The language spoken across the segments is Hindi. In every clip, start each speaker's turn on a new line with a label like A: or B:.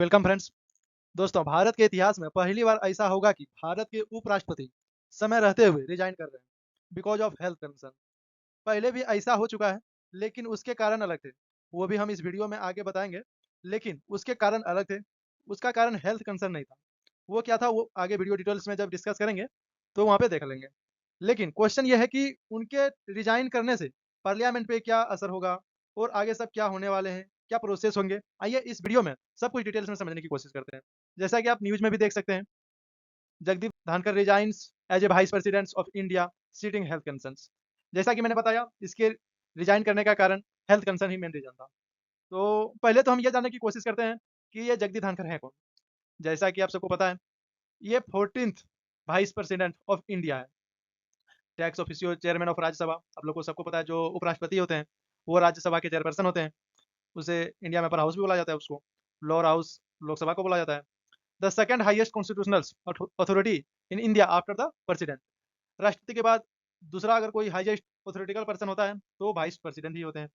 A: Welcome friends. दोस्तों, भारत के इतिहास में पहली बार ऐसा होगा कि भारत के उपराष्ट्रपति समय रहते हुए रिजाइन कर रहे हैं बिकॉज ऑफ हेल्थ कंसर्न। पहले भी ऐसा हो चुका है, लेकिन उसके कारण अलग थे। वो भी हम इस वीडियो में आगे बताएंगे। लेकिन उसके कारण अलग थे। उसका कारण हेल्थ कंसर्न नहीं था। वो क्या था, वो आगे वीडियो डिटेल्स में जब डिस्कस करेंगे तो वहाँ पे देख लेंगे। लेकिन क्वेश्चन ये है कि उनके रिजाइन करने से पार्लियामेंट पे क्या असर होगा और आगे सब क्या होने वाले हैं, क्या प्रोसेस होंगे। आइए इस वीडियो में सब कुछ डिटेल्स में समझने की कोशिश करते हैं। जैसा कि आप न्यूज़ में भी देख सकते हैं, Jagdeep Dhankhar resigns as a vice president of India citing health concerns. जैसा कि मैंने बताया, इसके रिजाइन करने का कारण हेल्थ कंसर्न ही मेन रीजन था। तो पहले तो हम ये जानने की कोशिश करते हैं कि ये जगदीप धनखड़ है कौन। जैसा कि आप सबको पता है, ये 14th vice president of India है। Ex officio chairman of Rajya Sabha, आप लोग को सबको पता है, जो उपराष्ट्रपति होते हैं वो राज्यसभा के चेयरपर्सन होते हैं। उसे इंडिया में अपर हाउस भी बोला जाता है, उसको लोअर हाउस लोकसभा को बोला जाता है। The second highest constitutional authority in India after the president. राष्ट्रपति के बाद दूसरा अगर कोई हाईएस्ट अथॉरिटिकल पर्सन होता है तो वाइस प्रेसिडेंट ही होते हैं।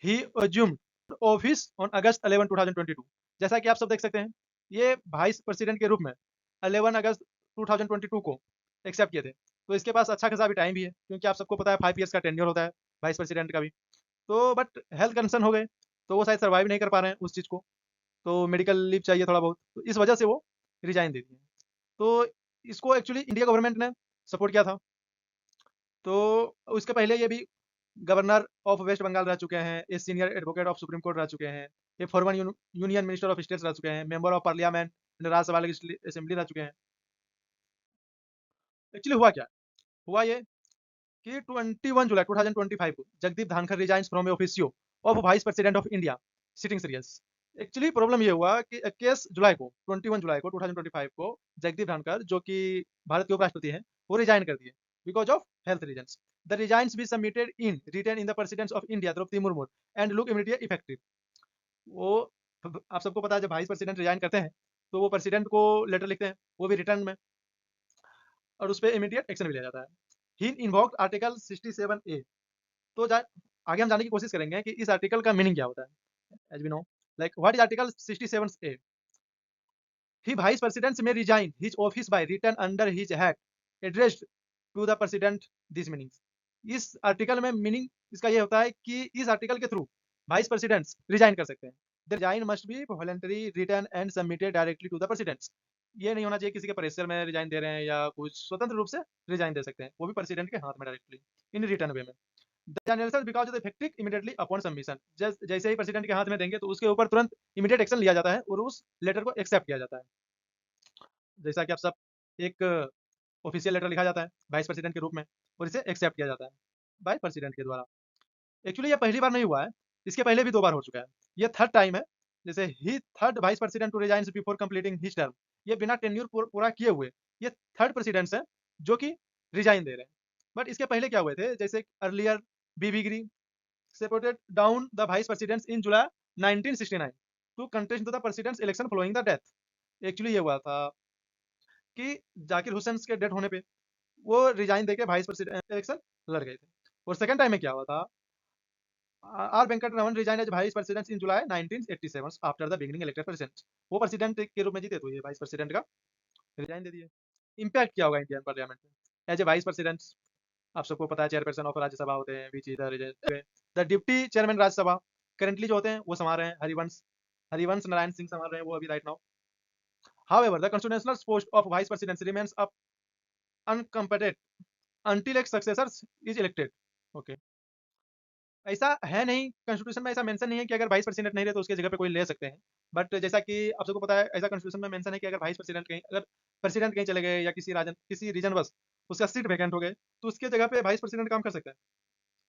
A: ही अज्यूम्ड ऑफिस ऑन अगस्त 11 2022। जैसा कि आप सब देख सकते हैं, ये वाइस प्रेसिडेंट के रूप में 11 अगस्त 2022 को एक्सेप्ट किए थे। तो इसके पास अच्छा खासा भी टाइम भी है, क्योंकि आप सबको पता है 5 ईयर्स का टेन्योर होता है वाइस प्रेसिडेंट का भी। तो बट हेल्थ कंसर्न हो गए, तो वो शायद सर्वाइव नहीं कर पा रहे हैं उस चीज़ को। तो मेडिकल लीव चाहिए थोड़ा बहुत, तो इस वजह से वो रिजाइन दे दिए। तो इसको एक्चुअली इंडिया गवर्नमेंट ने सपोर्ट किया था। तो उसके पहले ये भी गवर्नर ऑफ वेस्ट बंगाल रह चुके हैं, ये senior advocate of supreme court रह चुके हैं, ये former union minister of states रह चुके हैं, member of parliament Rajya Sabha assembly रह चुके हैं। एक्चुअली हुआ क्या, हुआ ये कि 21 जुलाई 2025 को Jagdeep Dhankhar resigns from officio of vice president of India sitting serious. Actually problem ये हुआ कि 21 जुलाई को 21 जुलाई को 2025 को जगदीप धनखड़, जो कि भारत के उपराष्ट्रपति हैं, वो रिजाइन कर दिए because of health reasons. The resigns be submitted in return in the presidents of India Draupadi Murmu and look immediate effective. वो आप सबको पता है, जब वाइस प्रेसिडेंट रिजाइन करते हैं तो वो प्रेसिडेंट को लेटर लिखते हैं, वो भी रिटर्न में, और उस पर इमीडिएट एक्शन भी लिया जाता है। ही इन्वोक्ड आर्टिकल 67 ए। तो आगे हम जानने की कोशिश करेंगे कि इस आर्टिकल का मीनिंग क्या होता है। As we know, like what is article 67 A. He vice president may resign his office by return under his hat addressed to the president. This meanings, इस आर्टिकल में मीनिंग इसका ये होता है कि इस आर्टिकल के थ्रू वाइस प्रेसिडेंट रिजाइन कर सकते हैं। The resign must be voluntary return and submitted directly to the president. ये नहीं होना चाहिए किसी के प्रेशर में रिजाइन दे रहे हैं, या कुछ स्वतंत्र रूप से रिजाइन दे सकते हैं, वो भी प्रेसिडेंट के हाथ में डायरेक्टली इन रिटर्न वे में। Because effective immediately upon submission. जैसे ही प्रेसिडेंट के हाथ में देंगे तो उसके ऊपर तुरंत इमीडिएट एक्शन लिया जाता है और उस लेटर को एक्सेप्ट किया जाता है। जैसा कि आप सब, एक ऑफिशियल लेटर लिखा जाता है वाइस प्रेसिडेंट के रूप में और इसे एक्सेप्ट किया जाता है वाइस प्रेसिडेंट के द्वारा। एक्चुअली ये पहली बार नहीं हुआ है, इसके पहले भी 2 बार हो चुका है। ये थर्ड टाइम है। जैसे ही third vice president to resign before completing his term. ये बिना टेन्योर पूरा किए हुए ये थर्ड प्रेसिडेंट्स हैं जो कि रिजाइन दे रहे हैं। बट इसके पहले क्या हुए थे, जैसे earlier V V Giri separated down the vice presidents in July 1969 to contest into the president's election following the death। Actually ये हुआ था कि जाकिर हुसैन के डेथ होने पे वो रिजाइन देके वाइस प्रेसिडेंट इलेक्शन लड़ गए थे। और सेकंड टाइम में क्या हुआ था, R Venkataraman resign as vice president in July 1987 after the beginning elected president. वो प्रेसिडेंट के रूप में जीते तो ये वाइस प्रेसिडेंट का रिजाइन दे दिए। इम्पैक्ट क्या होगा इंडियन पार्लियामेंट में एज ए वाइस प्रेसिडेंट। आप सबको पता है, चेयरपर्सन ऑफ राज्यसभा होते हैं, which is the deputy chairman Rajya Sabha currently जो होते हैं वो संभाल रहे हैं हरिवंश हरिवंश नारायण सिंह संभाल रहे हैं वो अभी right now. However the constitutional post of vice president remains up unoccupied until एक successor is elected। ओके, ऐसा है नहीं, कॉन्स्टिट्यूशन में ऐसा मेंशन नहीं है कि अगर वाइस प्रेसिडेंट नहीं रहे तो उसके जगह पे कोई ले सकते हैं। बट जैसा कि आप सबको पता है, ऐसा कॉन्स्टिट्यूशन में मेंशन है कि अगर वाइस प्रेसिडेंट कहीं, अगर प्रेसिडेंट कहीं चले गए या किसी रीजन बस उसका सीट वैकेंट हो गए तो उसके जगह पे वाइस प्रेसिडेंट काम कर सकता है।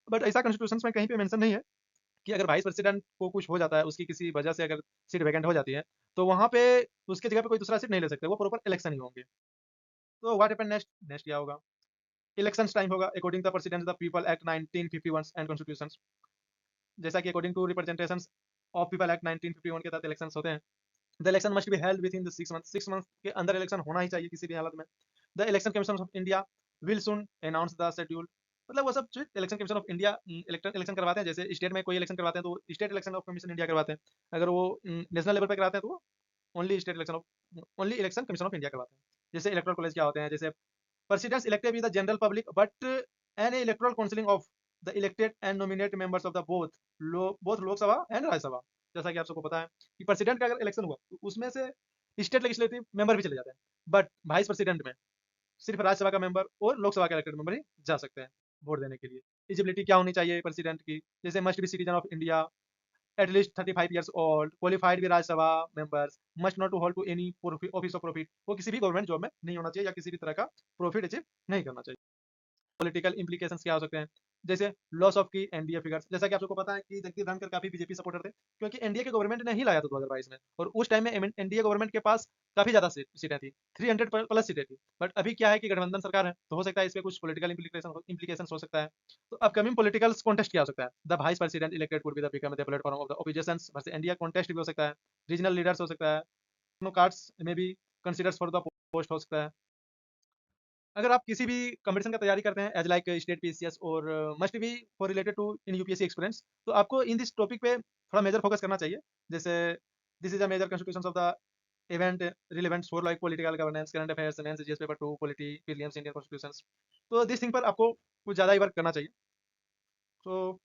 A: बट ऐसा कॉन्स्टिट्यूशन में कहीं पे मेंशन नहीं है कि अगर वाइस प्रेसिडेंट को कुछ हो जाता है, उसकी किसी वजह से अगर सीट वैकेंट हो जाती है, तो वहाँ पे उसके जगह पे कोई दूसरा सीट नहीं ले सकते, वो प्रॉपर इलेक्शन ही होंगे। तो व्हाट हैपन नेक्स्ट, नेक्स्ट क्या होगा, इलेक्शन टाइम होगा according to president the people act 1951 and constitution. जैसा कि according to representation of people act 1951 के तहत इलेक्शन होते हैं। The election must be held within the 6 month, 6 month के अंदर इलेक्शन होना ही चाहिए किसी भी हालत में। The election commission of India will soon announce the schedule मतलब वो सब जो election commission of India election करवाते हैं, जैसे स्टेट में कोई इलेक्शन करवाते हैं तो state election of commission India करवाते हैं। अगर वो नेशनल लेवल पे कराते हैं तो वो only election commission of India करवाते हैं। जैसे इलेक्टोरल कॉलेज क्या होते हैं, जैसे presidents elected with the general public but any electoral counseling of the elected and nominate members of the both lok sabha and rajya sabha। जैसा कि आप सबको पता है कि प्रेसिडेंट का अगर इलेक्शन हुआ तो उसमें से स्टेट लेजिस्लेटिव मेंबर भी चले जाते हैं, बट वाइस प्रेसिडेंट में सिर्फ राज्यसभा का मेंबर और लोकसभा का इलेक्टेड मेंबर ही जा सकते हैं वोट देने के लिए। एलिजिबिलिटी क्या होनी चाहिए प्रेसिडेंट की, जैसे must be citizen of India, at least 35 years old, qualified with Rajya Sabha members, must not to hold to any office of profit। वो किसी भी गवर्नमेंट जॉब में नहीं होना चाहिए या किसी भी तरह का प्रॉफिट अचीव नहीं करना चाहिए। पॉलिटिकल इम्प्लीकेशंस क्या हो सकते हैं, जैसे लॉस ऑफ की एनडीए फिगर्स। जैसा कि आप सबको पता है कि जगदीप धनखड़ काफी बीजेपी सपोर्टर थे, क्योंकि एनडीए के गवर्नमेंट ने ही लाया था 2022 में, और उस टाइम में एनडीए गवर्नमेंट के पास काफी ज्यादा सीटें थी, 300 प्लस सीटें थी। बट अभी क्या है कि गठबंधन सरकार है, तो हो सकता है इस पे कुछ पॉलिटिकल इम्प्लीकेशन हो सकता है। तो अपकमिंग पॉलिटिकल कॉन्टेस्ट क्या हो सकता है, the vice president elected could be the become the platform of the opposition versus India contest भी हो सकता है। रीजनल लीडर्स हो सकता है, नो कार्ड्स में भी कंसिडर्स फॉर द पोस्ट हो सकता है। अगर आप किसी भी कंपटीशन का तैयारी करते हैं एज लाइक स्टेट पीसीएस और must be for related to in UPSC experience, तो आपको इन दिस टॉपिक पे थोड़ा मेजर फोकस करना चाहिए। जैसे this is a major constitution of the event relevant for like political governance current affairs mains GS paper 2 polity Williams Indian constitutions. तो दिस थिंग पर आपको कुछ ज़्यादा ही वर्क करना चाहिए। तो